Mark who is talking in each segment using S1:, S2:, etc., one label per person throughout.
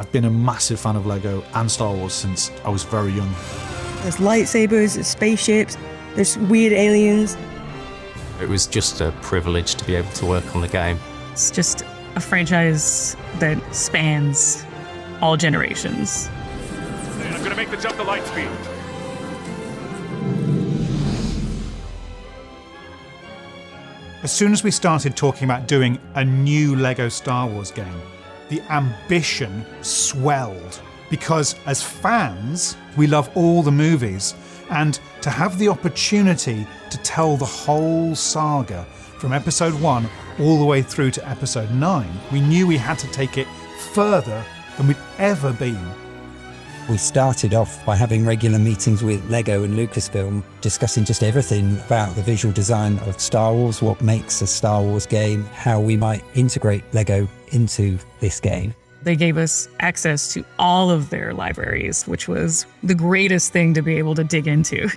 S1: I've been a massive fan of Lego and Star Wars since I was very young.
S2: There's lightsabers, there's spaceships, there's weird aliens.
S3: It was just a privilege to be able to work on the game.
S4: It's just a franchise that spans all generations.
S5: I'm going to make the jump to light speed.
S6: As soon as we started talking about doing a new Lego Star Wars game, the ambition swelled. Because as fans, we love all the movies, and to have the opportunity to tell the whole saga from episode 1 all the way through to episode 9, we knew we had to take it further than we'd ever been.
S7: We started off by having regular meetings with Lego and Lucasfilm, discussing just everything about the visual design of Star Wars, what makes a Star Wars game, how we might integrate Lego into this game.
S4: They gave us access to all of their libraries, which was the greatest thing to be able to dig into.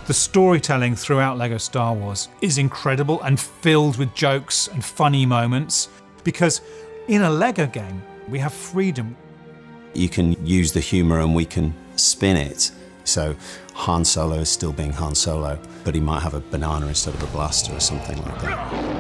S6: The storytelling throughout Lego Star Wars is incredible and filled with jokes and funny moments, because in a Lego game, we have freedom.
S8: You can use the humour and we can spin it. So Han Solo is still being Han Solo, but he might have a banana instead of a blaster or something like that.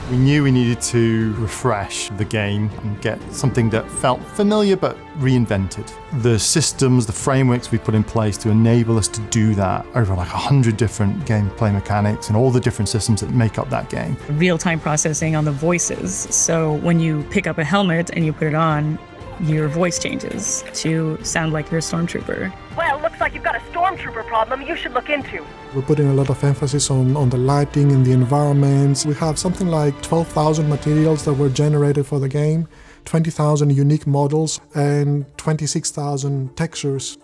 S9: We knew we needed to refresh the game and get something that felt familiar but reinvented. The systems, the frameworks we put in place to enable us to do that, over like 100 different gameplay mechanics and all the different systems that make up that game.
S4: Real-time processing on the voices. So when you pick up a helmet and you put it on, your voice changes to sound like you're a stormtrooper.
S10: Well, looks like you've got a stormtrooper problem you should look into.
S11: We're putting a lot of emphasis on the lighting and the environments. We have something like 12,000 materials that were generated for the game, 20,000 unique models, and 26,000 textures.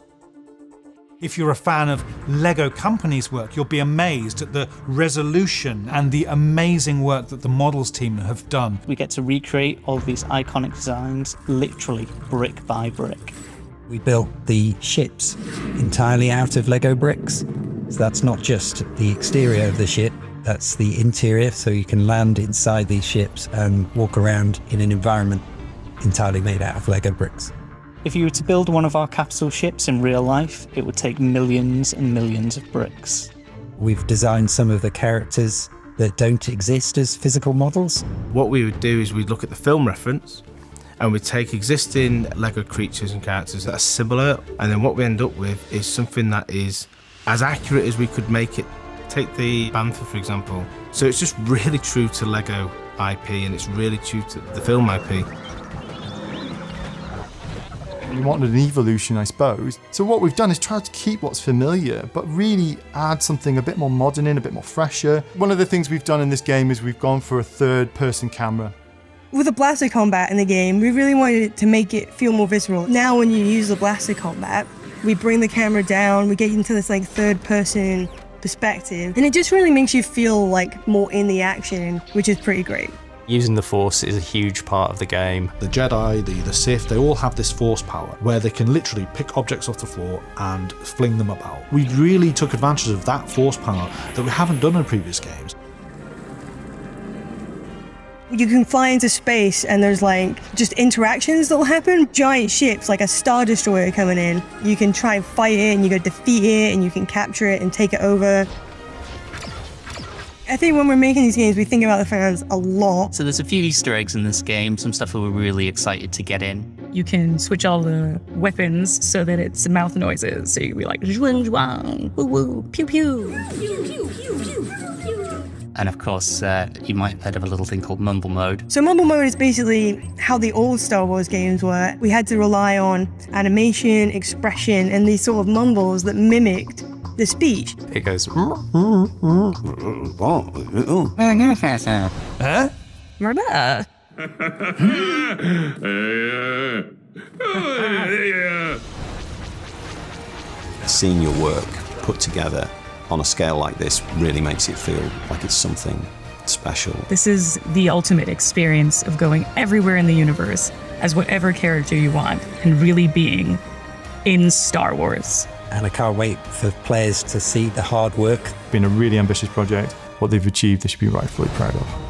S6: If you're a fan of Lego Company's work, you'll be amazed at the resolution and the amazing work that the models team have done.
S12: We get to recreate all these iconic designs, literally brick by brick.
S7: We built the ships entirely out of Lego bricks. So that's not just the exterior of the ship, that's the interior, so you can land inside these ships and walk around in an environment entirely made out of Lego bricks.
S12: If you were to build one of our capital ships in real life, it would take millions and millions of bricks.
S7: We've designed some of the characters that don't exist as physical models.
S13: What we would do is we'd look at the film reference and we'd take existing Lego creatures and characters that are similar, and then what we end up with is something that is as accurate as we could make it. Take the Bantha, for example. So it's just really true to Lego IP, and it's really true to the film IP.
S9: We wanted an evolution, I suppose. So what we've done is try to keep what's familiar, but really add something a bit more modern in, a bit more fresher. One of the things we've done in this game is we've gone for a third-person camera.
S2: With the blaster combat in the game, we really wanted to make it feel more visceral. Now when you use the blaster combat, we bring the camera down, we get into this like third-person perspective, and it just really makes you feel like more in the action, which is pretty great.
S3: Using the Force is a huge part of the game.
S1: The Jedi, the Sith, they all have this Force power where they can literally pick objects off the floor and fling them about. We really took advantage of that Force power that we haven't done in previous games.
S2: You can fly into space and there's like just interactions that will happen. Giant ships like a Star Destroyer coming in. You can try and fight it and you can defeat it and you can capture it and take it over. I think when we're making these games, we think about the fans a lot.
S12: So there's a few Easter eggs in this game, some stuff that we're really excited to get in.
S4: You can switch all the weapons so that it's mouth noises. So you can be like, zhuang, zhuang, woo woo, pew pew. Pew, pew, pew, pew.
S12: And of course, you might have heard of a little thing called mumble mode.
S2: So mumble mode is basically how the old Star Wars games were. We had to rely on animation, expression, and these sort of mumbles that mimicked the speech.
S3: It goes.
S2: Huh?
S8: Seeing your work put together on a scale like this really makes it feel like it's something special.
S4: This is the ultimate experience of going everywhere in the universe as whatever character you want and really being in Star Wars.
S7: and I can't wait for players to see the hard work.
S9: It's been a really ambitious project. What they've achieved, they should be rightfully proud of.